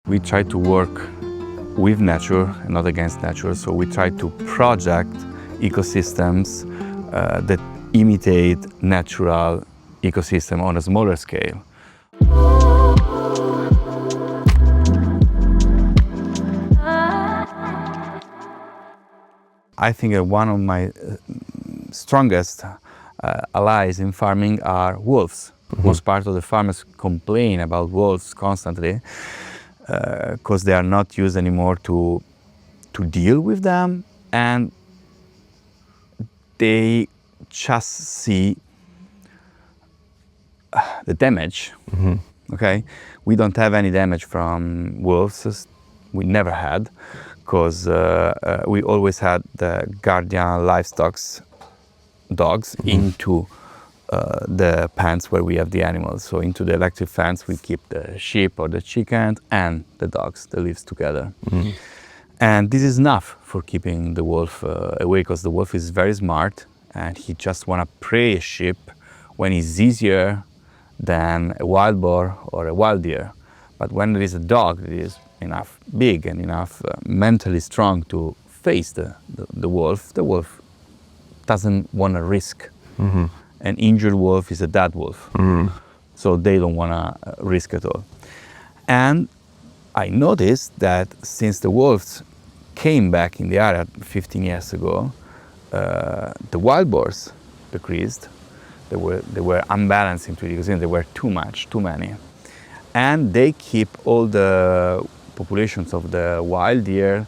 We try to work with nature and not against nature. So we try to project ecosystems that imitate natural ecosystem on a smaller scale. I think one of my strongest allies in farming are wolves. Most part of the farmers complain about wolves constantly because they are not used anymore to deal with them, and they just see the damage. Okay, we don't have any damage from wolves. We never had, because we always had the guardian livestock dogs into the pens where we have the animals. So into the electric fence we keep the sheep or the chickens and the dogs that lives together. And this is enough for keeping the wolf away, because the wolf is very smart and he just want to prey a sheep when it's easier than a wild boar or a wild deer. But when there is a dog that is enough big and enough mentally strong to face the wolf doesn't want to risk. An injured wolf is a dead wolf. So they don't want to risk at all. And I noticed that since the wolves came back in the area 15 years ago, the wild boars decreased. They were unbalanced into the ecosystem. There were too many. And they keep all the populations of the wild deer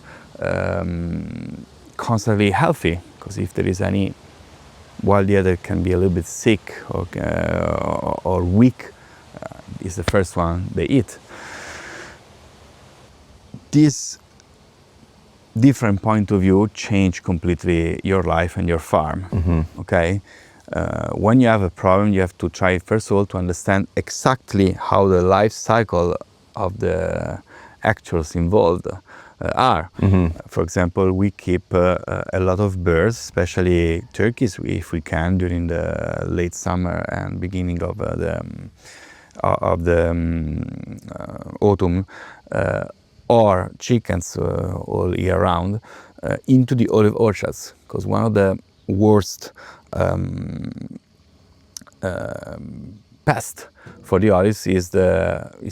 constantly healthy, because if there is any wild deer that can be a little bit sick or weak, is the first one they eat. This different point of view change completely your life and your farm. Okay, when you have a problem, you have to try first of all to understand exactly how the life cycle of the actors involved are. For example, we keep a lot of birds, especially turkeys, if we can, during the late summer and beginning of the autumn, or chickens all year round, into the olive orchards, because one of the worst pest for the olives is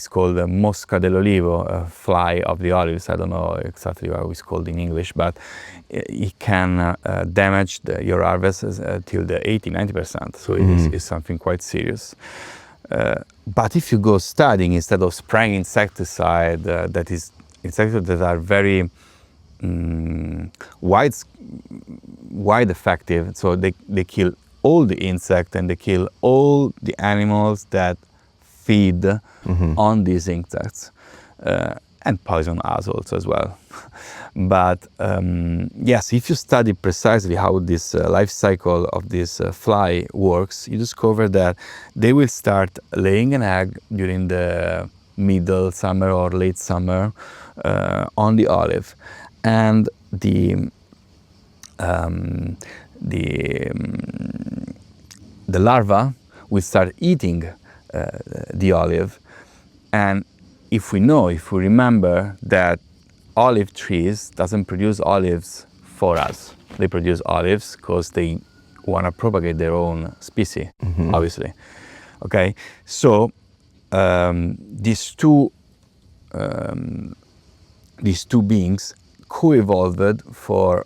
called the mosca dell'olivo, a fly of the olives. I don't know exactly how it's called in English, but it can damage your harvest till the 80-90%. So it is something quite serious. But if you go studying, instead of spraying insecticide, that is insecticides that are very wide effective, so they kill all the insects and they kill all the animals that feed on these insects, and poison us also as well. But yes, if you study precisely how this life cycle of this fly works, you discover that they will start laying an egg during the middle summer or late summer on the olive, and the larva will start eating the olive. And if we remember that olive trees doesn't produce olives for us, they produce olives because they want to propagate their own species, obviously. Okay, so these two beings co-evolved for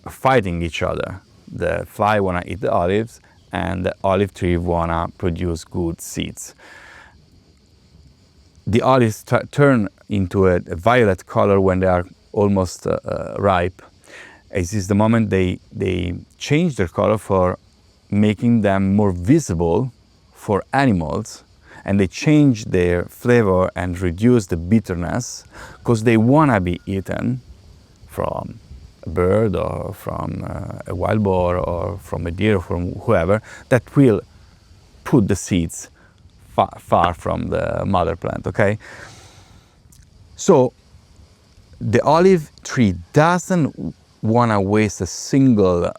fighting each other. The fly wanna eat the olives, and the olive tree wanna produce good seeds. The olives turn into a violet color when they are almost ripe. This is the moment they change their color for making them more visible for animals, and they change their flavor and reduce the bitterness because they wanna be eaten from a bird or from a wild boar or from a deer or from whoever that will put the seeds far from the mother plant, okay? So the olive tree doesn't want to waste a single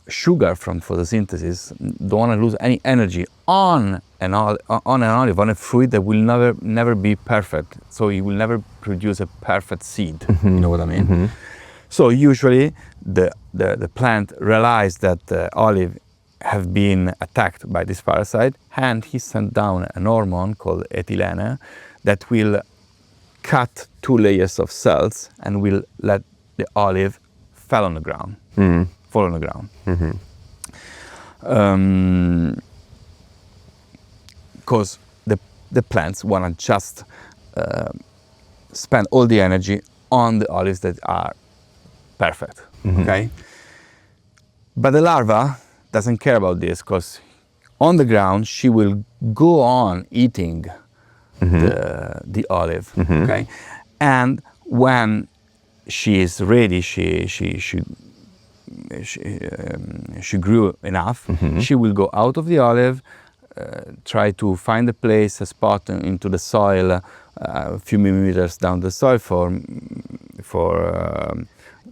sugar from photosynthesis, don't want to lose any energy on an olive, on a fruit that will never be perfect. So it will never produce a perfect seed. You know what I mean? So usually the plant realized that the olive have been attacked by this parasite, and he sent down an hormone called ethylene that will cut 2 layers of cells and will let the olive fall on the ground. Because the plants want to just spend all the energy on the olives that are perfect. Okay, but the larva doesn't care about this, because on the ground she will go on eating the olive. Okay, and when she is ready, she grew enough, she will go out of the olive, try to find a place, a spot into the soil, a few millimeters down the soil for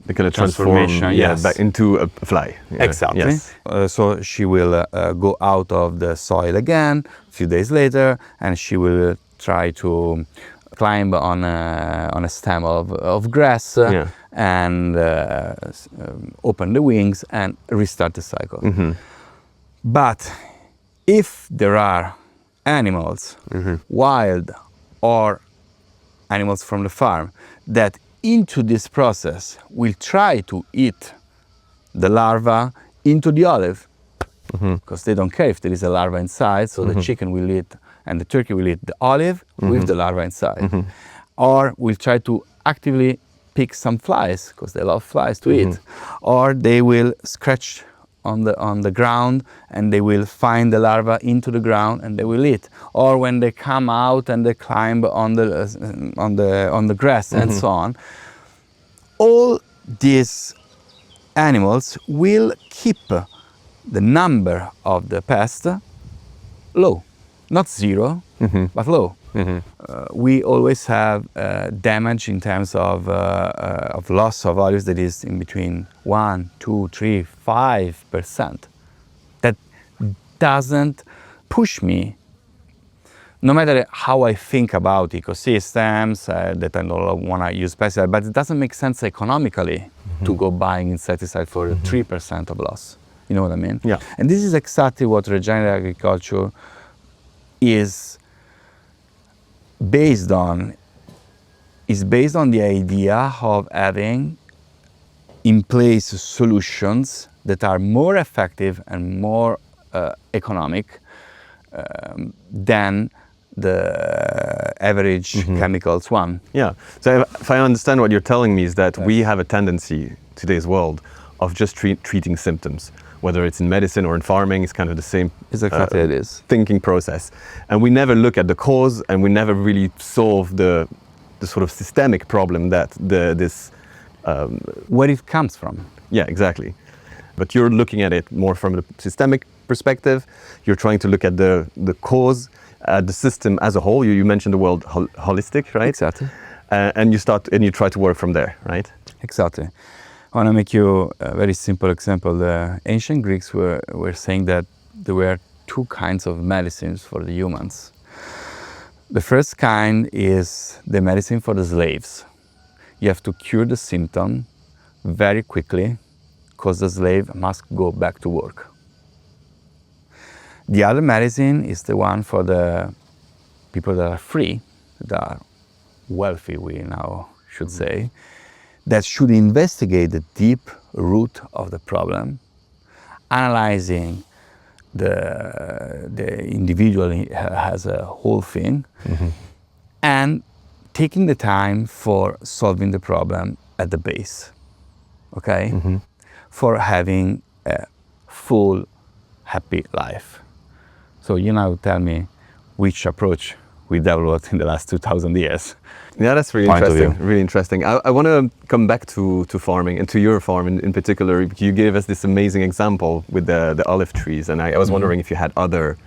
the kind of transformation, yes, back into a fly. Yeah. Exactly. Yes. So she will go out of the soil again a few days later, and she will try to climb on a stem of grass and open the wings and restart the cycle. But if there are animals, wild or animals from the farm, that into this process will try to eat the larva into the olive, because they don't care if there is a larva inside, so the chicken will eat and the turkey will eat the olive with the larva inside. Or will try to actively pick some flies, because they love flies to eat. Or they will scratch on the ground and they will find the larva into the ground and they will eat. Or when they come out and they climb on the grass and so on. All these animals will keep the number of the pest low, not zero, but low. We always have damage in terms of loss of olives that is in between 1, 2, 3, 5%. That doesn't push me, no matter how I think about ecosystems, that I don't want to use pesticides, but it doesn't make sense economically to go buying insecticide for 3% of loss. You know what I mean? Yeah. And this is exactly what regenerative agriculture is based on. Is based on the idea of having in place solutions that are more effective and more economic than the average chemicals one. Yeah. So if I understand what you're telling me is that we have a tendency today's world of just treating symptoms, whether it's in medicine or in farming. It's kind of the same Exactly it is. thinking process, and we never look at the cause, and we never really solve the sort of systemic problem that this where it comes from. Yeah, exactly. But you're looking at it more from the systemic perspective. You're trying to look at the cause, the system as a whole. You mentioned the word holistic, right? Exactly. And you try to work from there, right? Exactly. I want to make you a very simple example. The ancient Greeks were saying that there were 2 kinds of medicines for the humans. The first kind is the medicine for the slaves. You have to cure the symptom very quickly, because the slave must go back to work. The other medicine is the one for the people that are free, that are wealthy, we now should say, that should investigate the deep root of the problem, analyzing the individual as a whole thing, and taking the time for solving the problem at the base, okay? For having a full, happy life. So you now tell me which approach we developed in the last 2,000 years. Yeah, that's really interesting. Really interesting. I want to come back to farming and to your farm in particular. You gave us this amazing example with the olive trees, and I was wondering if you had other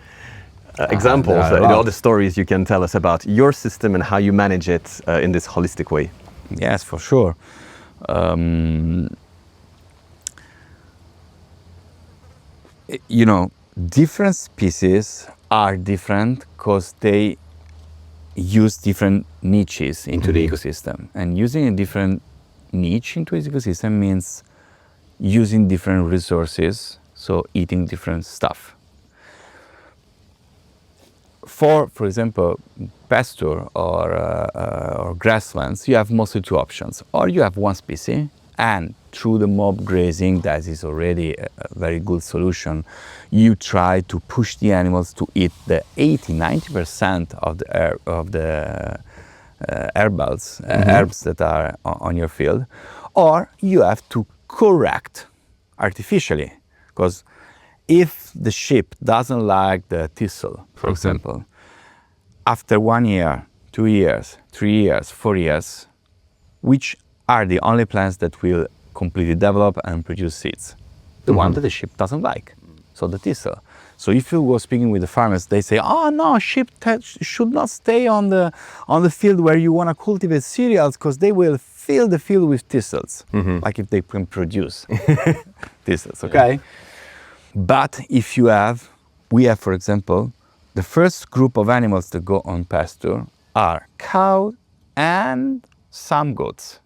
examples, other stories you can tell us about your system and how you manage it in this holistic way. Yes, for sure. you know, different species are different because they use different niches into the ecosystem. And using a different niche into the ecosystem means using different resources, so eating different stuff. For example, pasture or grasslands, you have mostly two options. Or you have one species, and through the mob grazing, that is already a very good solution, you try to push the animals to eat the 80-90% of the herbals, herbs that are on your field. Or you have to correct artificially, because if the sheep doesn't like the thistle, for example, after 1 year, 2 years, 3 years, 4 years, which are the only plants that will completely develop and produce seeds? The one that the sheep doesn't like, so the thistle. So if you go speaking with the farmers, they say, "Oh no, sheep should not stay on the field where you want to cultivate cereals, because they will fill the field with thistles, like if they can produce thistles." Okay. But if we have, for example, the first group of animals that go on pasture are cows and some goats.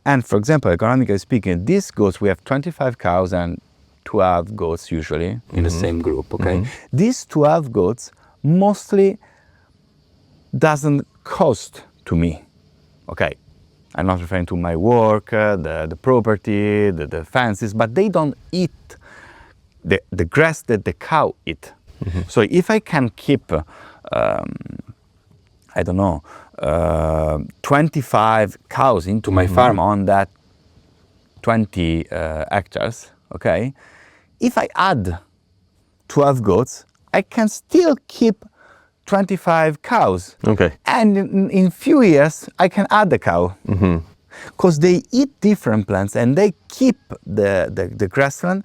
And for example, economically speaking, these goats, we have 25 cows and 12 goats usually in the same group, okay? These 12 goats mostly doesn't cost to me, okay? I'm not referring to my work, the property, the fences, but they don't eat the grass that the cow eat. So if I can keep, I don't know, 25 cows into my farm on that 20 hectares, okay? If I add 12 goats, I can still keep 25 cows. Okay. And in few years, I can add the cow. Because they eat different plants and they keep the grassland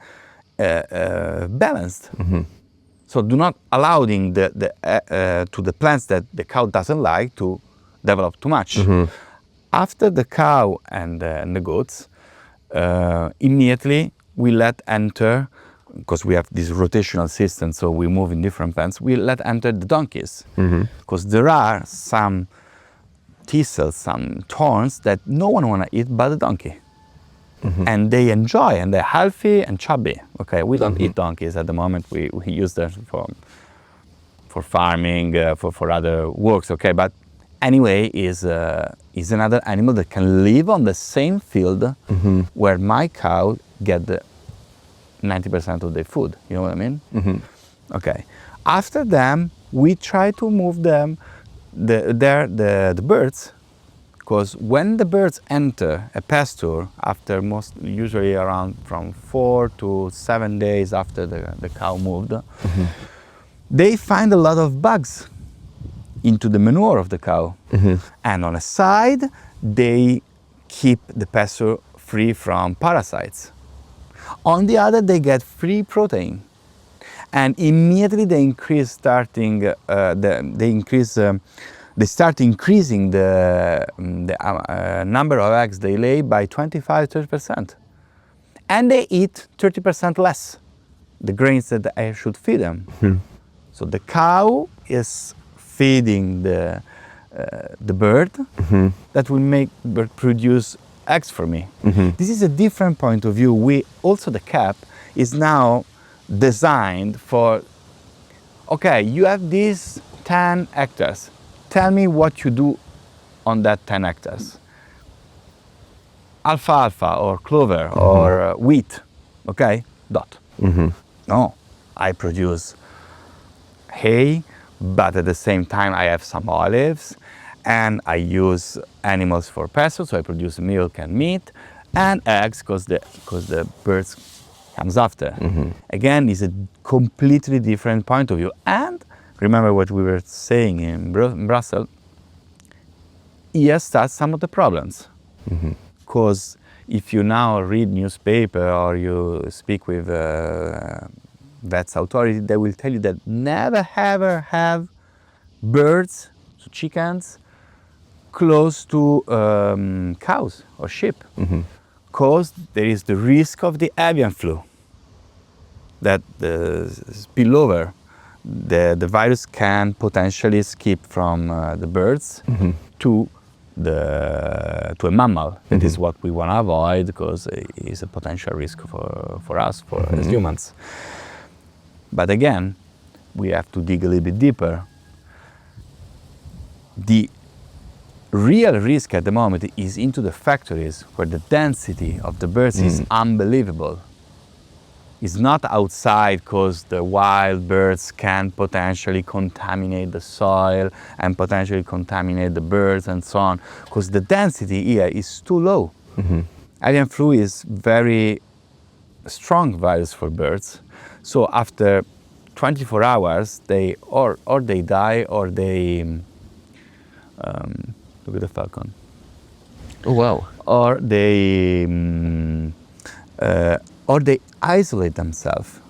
balanced. So do not allowing to the plants that the cow doesn't like to develop too much. After the cow and the goats, immediately we let enter, because we have this rotational system, so we move in different plants, we let enter the donkeys. Because there are some thistles, some thorns that no one want to eat but the donkey. And they enjoy, and they're healthy and chubby. Okay, we don't eat donkeys at the moment. We use them for farming, for other works. Okay, but anyway, is another animal that can live on the same field where my cow get the 90% of their food. You know what I mean? Okay. After them, we try to move them, the birds. Because when the birds enter a pasture, after usually around from 4 to 7 days after the cow moved, they find a lot of bugs into the manure of the cow. And on a side, they keep the pasture free from parasites. On the other, they get free protein. And immediately they start increasing the number of eggs they lay by 25-30%. And they eat 30% less the grains that I should feed them. So the cow is feeding the bird that will make bird produce eggs for me. This is a different point of view. Also the cap is now designed for, okay, you have these 10 hectares. Tell me what you do on that 10 hectares. Alfalfa or clover or wheat, okay? Dot. No, I produce hay, but at the same time I have some olives, and I use animals for pasture, so I produce milk and meat, and eggs, because the birds comes after. Again, it's a completely different point of view. And remember what we were saying in Brussels, here starts some of the problems. Because if you now read newspaper or you speak with vets authority, they will tell you that never ever have birds, so chickens, close to cows or sheep. Because there is the risk of the avian flu. that the spillover, the virus can potentially escape from the birds to a mammal. That is what we want to avoid, because it is a potential risk for us, as humans. But again, we have to dig a little bit deeper. The real risk at the moment is into the factories, where the density of the birds is unbelievable. It's not outside, because the wild birds can potentially contaminate the soil and potentially contaminate the birds and so on, because the density here is too low. Avian flu is very strong virus for birds. So after 24 hours, they they die, or they look at the falcon. Oh wow! Or they isolate themselves.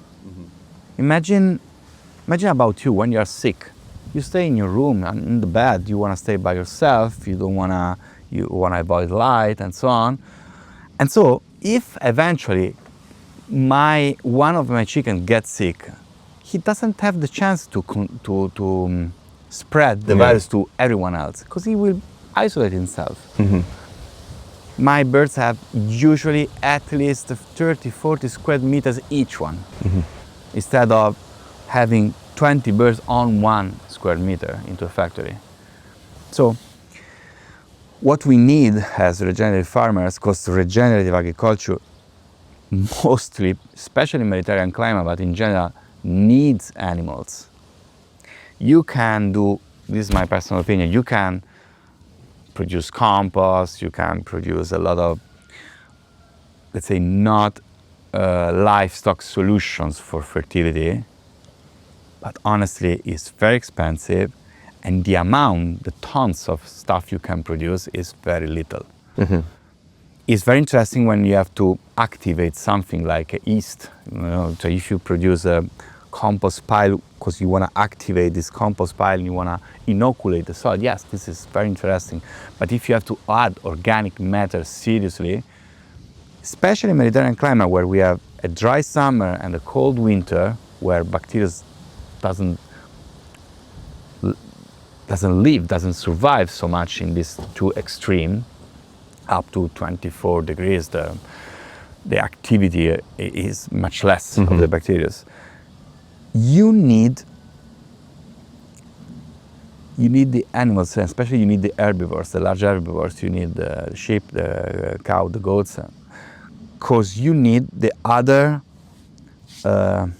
Imagine about you when you are sick. You stay in your room and in the bed. You want to stay by yourself. You want to avoid light and so on. And so, if eventually one of my chickens gets sick, he doesn't have the chance to spread the virus to everyone else, because he will isolate himself. My birds have usually at least 30, 40 square meters each one, instead of having 20 birds on 1 square meter into a factory. So what we need as regenerative farmers, because regenerative agriculture mostly, especially in Mediterranean climate, but in general, needs animals. You can do, this is my personal opinion, you can produce compost, you can produce a lot of, let's say, not livestock solutions for fertility, but honestly it's very expensive, and the tons of stuff you can produce is very little. It's very interesting when you have to activate something like a yeast. So if you produce a compost pile because you want to activate this compost pile and you want to inoculate the soil, yes, this is very interesting. But if you have to add organic matter seriously, especially in Mediterranean climate, where we have a dry summer and a cold winter, where bacteria doesn't survive so much in this too extreme, up to 24 degrees, the activity is much less of the bacteria. You need the animals, especially you need the herbivores, the large herbivores. You need the sheep, the cow, the goats, because you need the other. You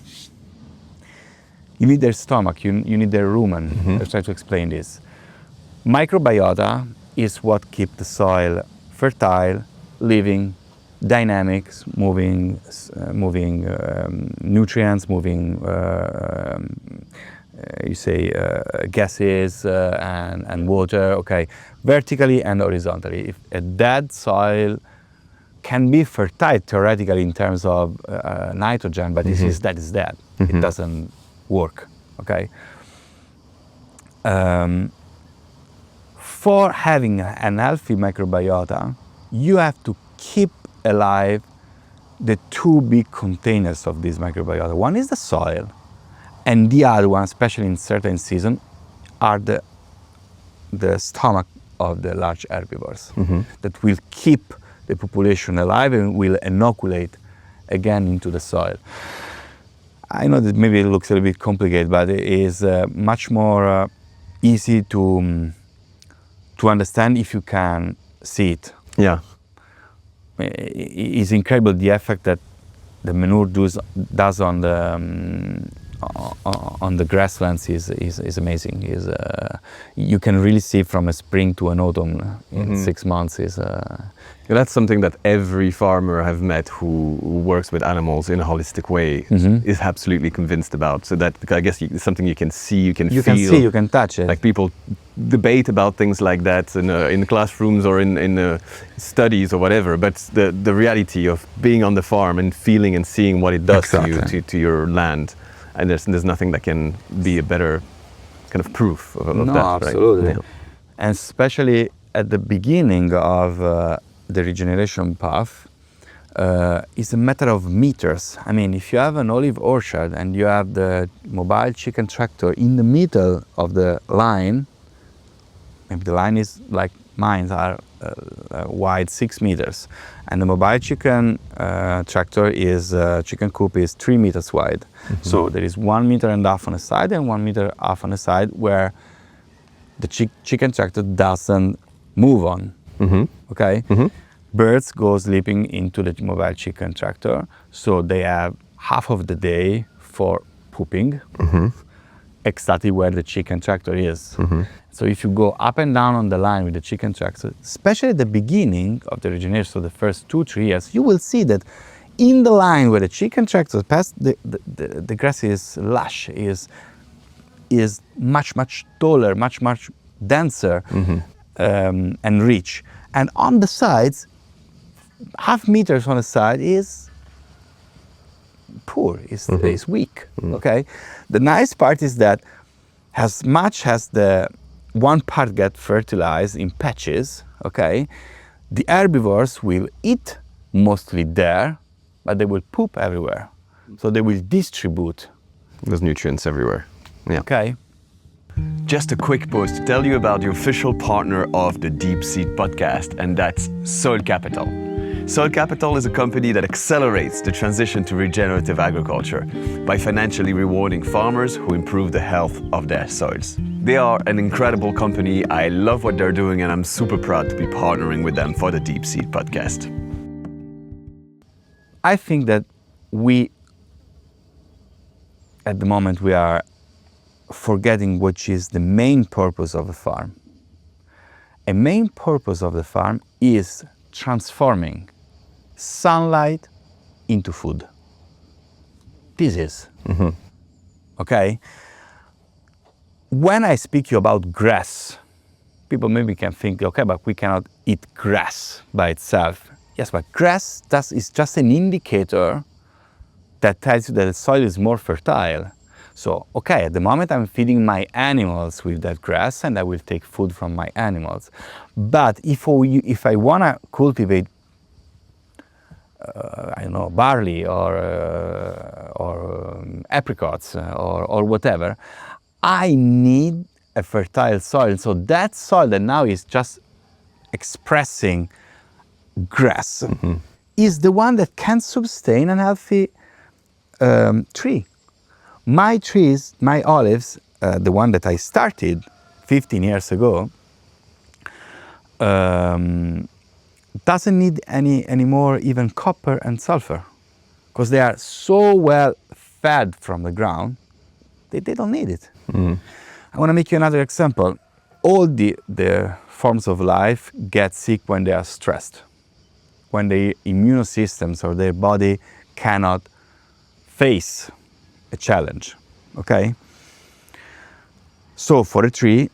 need their stomach. You need their rumen. I'll try to explain this. Microbiota is what keeps the soil fertile, living, dynamics, moving nutrients, moving gases and water, okay, vertically and horizontally. If a dead soil can be fertile theoretically in terms of nitrogen, but that is dead. It doesn't work, okay? For having an healthy microbiota, you have to keep alive the two big containers of this microbiota. One is the soil, and the other one, especially in certain seasons, are the stomach of the large herbivores that will keep the population alive and will inoculate again into the soil. I know that maybe it looks a little bit complicated, but it is much more easy to understand if you can see it. Yeah. It's incredible the effect that the manure does on the grasslands is amazing. You can really see from a spring to an autumn in 6 months. That's something that every farmer I've met who works with animals in a holistic way is absolutely convinced about. So that, I guess, it's something you can see, you can feel. You can touch it. Like people debate about things like that in classrooms or in studies or whatever. But the reality of being on the farm and feeling and seeing what it does to your land, and there's nothing that can be a better kind of proof of that. Absolutely. Right? Yeah. And especially at the beginning of the regeneration path, is a matter of meters. I mean, if you have an olive orchard and you have the mobile chicken tractor in the middle of the line, maybe the line is like mine are wide 6 meters, and the mobile chicken tractor is chicken coop is 3 meters wide. So there is 1.5 meters on a side and 1.5 meters on a side where the chicken tractor doesn't move on. Okay. Birds go sleeping into the mobile chicken tractor, so they have half of the day for pooping, exactly where the chicken tractor is. So if you go up and down on the line with the chicken tractor, especially at the beginning of the regeneration, so the first 2-3 years, you will see that in the line where the chicken tractor passed, the grass is lush, is much taller, much denser, and rich. And on the sides, half meters on the side is poor, is weak. Okay. The nice part is that as much as the one part get fertilized in patches, okay, the herbivores will eat mostly there, but they will poop everywhere. So they will distribute There's nutrients everywhere. Yeah. Okay. Just a quick pause to tell you about the official partner of the Deep Seed podcast, and that's Soil Capital. Soil Capital is a company that accelerates the transition to regenerative agriculture by financially rewarding farmers who improve the health of their soils. They are an incredible company. I love what they're doing, and I'm super proud to be partnering with them for the Deep Seed podcast. I think that at the moment, we are forgetting which is the main purpose of a farm. A main purpose of the farm is transforming sunlight into food. This is. Okay? When I speak to you about grass, people maybe can think, okay, but we cannot eat grass by itself. Yes, but grass is just an indicator that tells you that the soil is more fertile. So, okay, at the moment I'm feeding my animals with that grass and I will take food from my animals. But if I want to cultivate, I don't know, barley or apricots or whatever, I need a fertile soil. So that soil that now is just expressing grass is the one that can sustain a healthy tree. My trees, my olives, the one that I started 15 years ago, doesn't need any more even copper and sulfur, because they are so well fed from the ground, they don't need it. I want to make you another example. All the forms of life get sick when they are stressed, when their immune systems or their body cannot face a challenge, okay? So for a tree,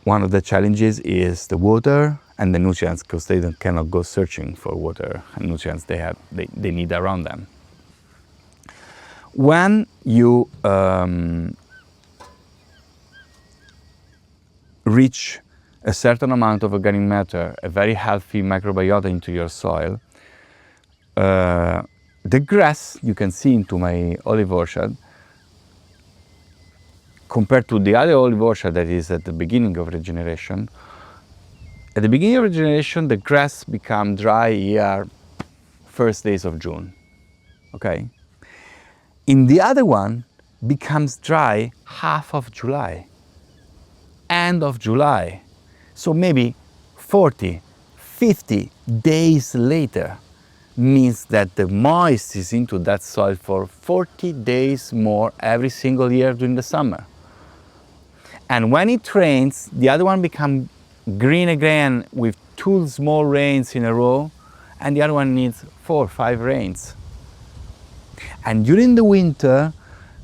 one of the challenges is the water and the nutrients, because they cannot go searching for water and nutrients they need around them. When you reach a certain amount of organic matter, a very healthy microbiota into your soil, the grass you can see into my olive orchard, compared to the other olive orchard that is at the beginning of regeneration, at the beginning of regeneration, the grass become dry here first days of June, okay? In the other one, becomes dry half of July, end of July. So maybe 40, 50 days later means that the moist is into that soil for 40 days more every single year during the summer. And when it rains, the other one becomes green again with 2 small rains in a row, and the other one needs 4 or 5 rains. And during the winter,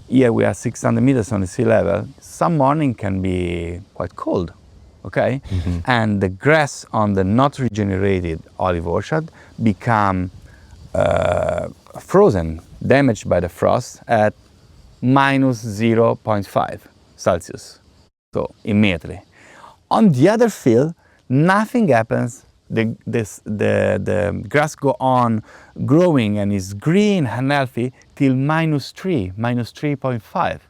here we are 600 meters on the sea level, some morning can be quite cold, okay? And the grass on the not regenerated olive orchard become frozen, damaged by the frost at minus 0.5 Celsius, so immediately. On the other field, nothing happens the grass go on growing and is green and healthy till -3, -3.5.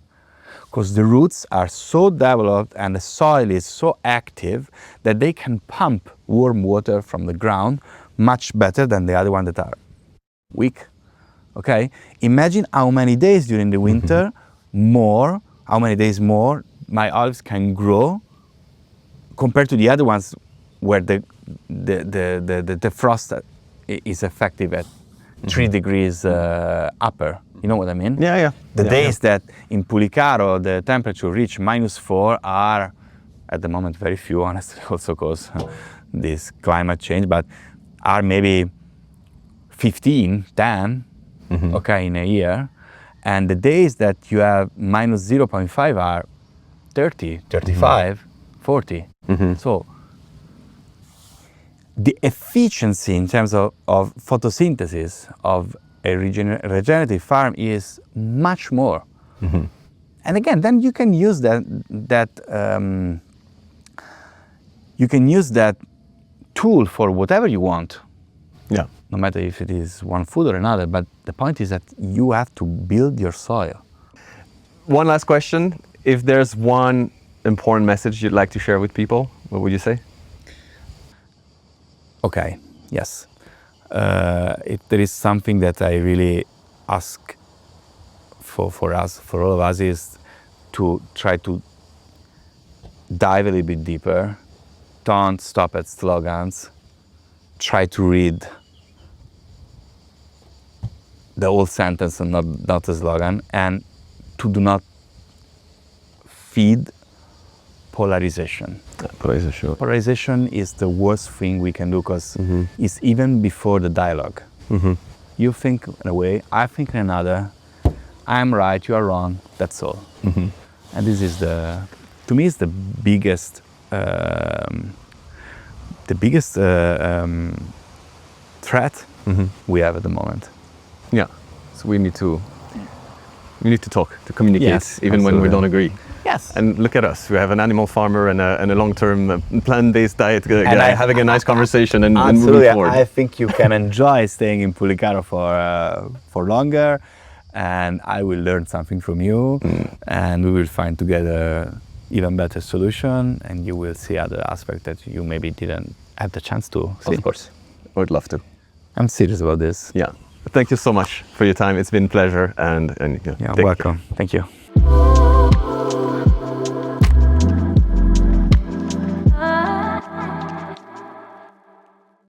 Because the roots are so developed and the soil is so active that they can pump warm water from the ground much better than the other ones that are weak. Okay? Imagine how many days during the winter how many days more my olives can grow compared to the other ones where the frost is effective at 3 degrees upper. You know what I mean? Yeah. The days that in Pulicaro the temperature reach -4 are at the moment very few, honestly, also because this climate change, but are maybe 15, 10, okay, in a year. And the days that you have -0.5 are 30, 35, 40. So the efficiency in terms of photosynthesis of a regenerative farm is much more. And again, then you can use that tool for whatever you want. Yeah. No matter if it is one food or another, but the point is that you have to build your soil. One last question. If there's one important message you'd like to share with people, what would you say? Okay, yes. If there is something that I really ask for all of us, is to try to dive a little bit deeper. Don't stop at slogans. Try to read the whole sentence and not a slogan, and to do not feed polarization. Polarization. Polarization is the worst thing we can do because it's even before the dialogue. You think in a way, I think in another. I'm right, you are wrong. That's all. And this is to me, is the biggest threat we have at the moment. Yeah. So we need to talk, to communicate, Yes, even when we absolutely. don't agree. Yes. And look at us. We have an animal farmer and a long-term plant-based diet guy having a nice conversation and moving forward. I think you can enjoy staying in Pulicaro for longer, and I will learn something from you, and we will find together even better solution, and you will see other aspects that you maybe didn't have the chance to see. Of course. I would love to. I'm serious about this. Yeah. Thank you so much for your time. It's been a pleasure, and Yeah, take welcome. Thank you.